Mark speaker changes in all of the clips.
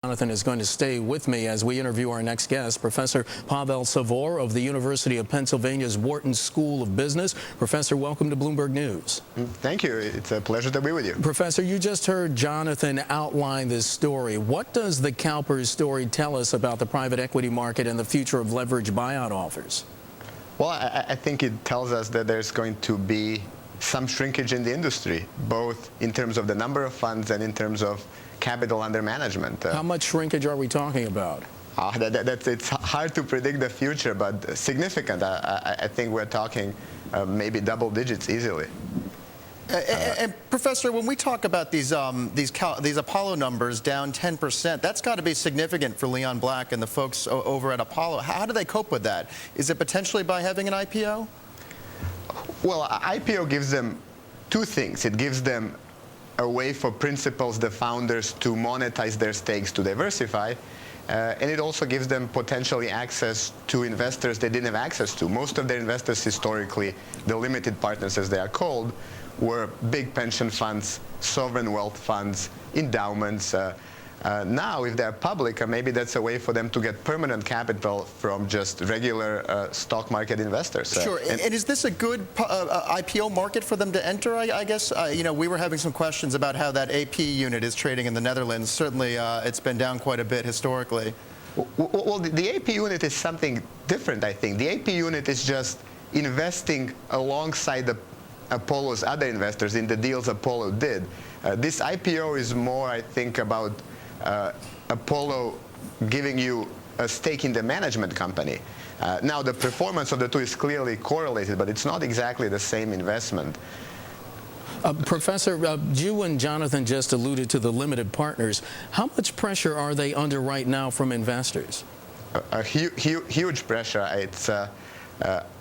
Speaker 1: Jonathan is going to stay with me as we interview our next guest, Professor Pavel Savor of the University of Pennsylvania's Wharton School of Business. Professor, welcome to Bloomberg News.
Speaker 2: Thank you. It's a pleasure to be with you.
Speaker 1: Professor, you just heard Jonathan outline this story. What does the CalPERS story tell us about the private equity market and the future of leveraged buyout offers?
Speaker 2: Well, I think it tells us that there's going to be some shrinkage in the industry, both in terms of the number of funds and in terms of capital under management.
Speaker 1: How much shrinkage are we talking about?
Speaker 2: It's hard to predict the future, but significant. I think we're talking maybe double digits easily.
Speaker 3: And Professor, when we talk about these Apollo numbers down 10%, that's got to be significant for Leon Black and the folks over at Apollo. How do they cope with that? Is it potentially by having an IPO?
Speaker 2: Well, IPO gives them two things. It gives them a way for principals, the founders, to monetize their stakes, to diversify. And it also gives them potentially access to investors they didn't have access to. Most of their investors historically, the limited partners as they are called, were big pension funds, sovereign wealth funds, endowments. Now, if they're public, maybe that's a way for them to get permanent capital from just regular stock market investors.
Speaker 3: Sure. And is this a good IPO market for them to enter, I guess? You know, we were having some questions about how that AP unit is trading in the Netherlands. Certainly, it's been down quite a bit historically.
Speaker 2: Well, the AP unit is something different, I think. The AP unit is just investing alongside Apollo's other investors in the deals Apollo did. This IPO is more, I think, about Apollo giving you a stake in the management company. Now, the performance of the two is clearly correlated, but it's not exactly the same investment.
Speaker 1: Professor, you and Jonathan just alluded to the limited partners. How much pressure are they under right now from investors?
Speaker 2: A huge pressure.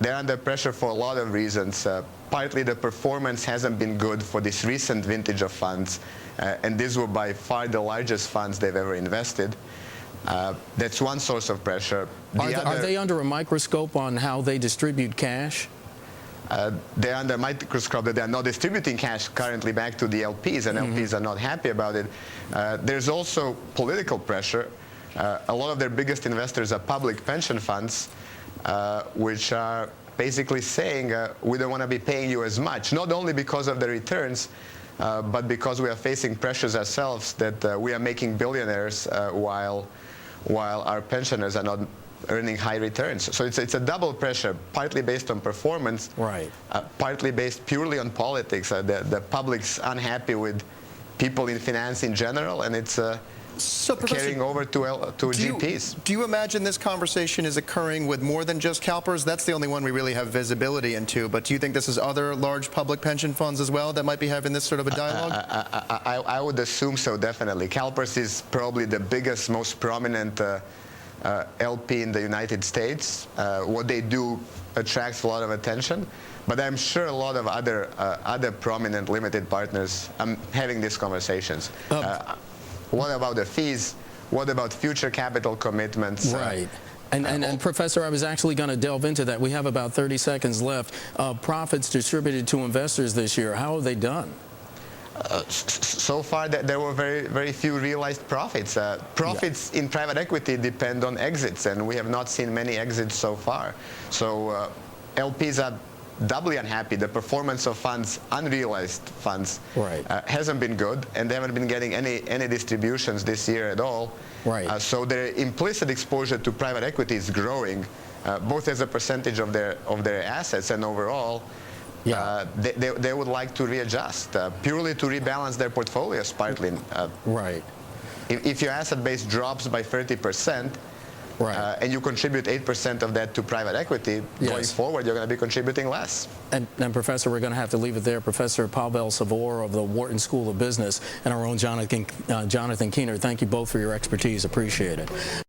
Speaker 2: They're under pressure for a lot of reasons. Partly the performance hasn't been good for this recent vintage of funds, and these were by far the largest funds they've ever invested. That's one source of pressure.
Speaker 1: Are they under a microscope on how they distribute cash?
Speaker 2: They're under a microscope that they're not distributing cash currently back to the LPs, and LPs are not happy about it. There's also political pressure. A lot of their biggest investors are public pension funds, which are basically saying we don't want to be paying you as much, not only because of the returns, but because we are facing pressures ourselves that we are making billionaires while our pensioners are not earning high returns. So it's a double pressure, partly based on performance,
Speaker 1: right?
Speaker 2: Partly based purely on politics. The public's unhappy with people in finance in general, and it's carrying over to GPs.
Speaker 3: Do you imagine this conversation is occurring with more than just CalPERS? That's the only one we really have visibility into. But do you think this is other large public pension funds as well that might be having this sort of a dialogue?
Speaker 2: I would assume so, definitely. CalPERS is probably the biggest, most prominent LP in the United States. What they do attracts a lot of attention. But I'm sure a lot of other prominent limited partners are having these conversations. What about the fees? What about future capital commitments?
Speaker 1: Right. And Professor, I was actually going to delve into that. We have about 30 seconds left. Profits distributed to investors this year, how have they done?
Speaker 2: So far, there were very few realized profits. Profits in private equity depend on exits, and we have not seen many exits so far. So LPs are doubly unhappy. The performance of funds, unrealized funds,
Speaker 1: right,
Speaker 2: hasn't been good, and they haven't been getting any distributions this year at all.
Speaker 1: Right.
Speaker 2: So their implicit exposure to private equity is growing, both as a percentage of their assets and overall.
Speaker 1: Yeah.
Speaker 2: They would like to readjust, purely to rebalance their portfolios, partly.
Speaker 1: Right.
Speaker 2: If your asset base drops by 30%, right, and you contribute 8% of that to private equity,
Speaker 1: yes,
Speaker 2: going forward, you're going to be contributing less.
Speaker 1: And Professor, we're going to have to leave it there. Professor Pavel Savor of the Wharton School of Business and our own Jonathan Keehner, thank you both for your expertise. Appreciate it.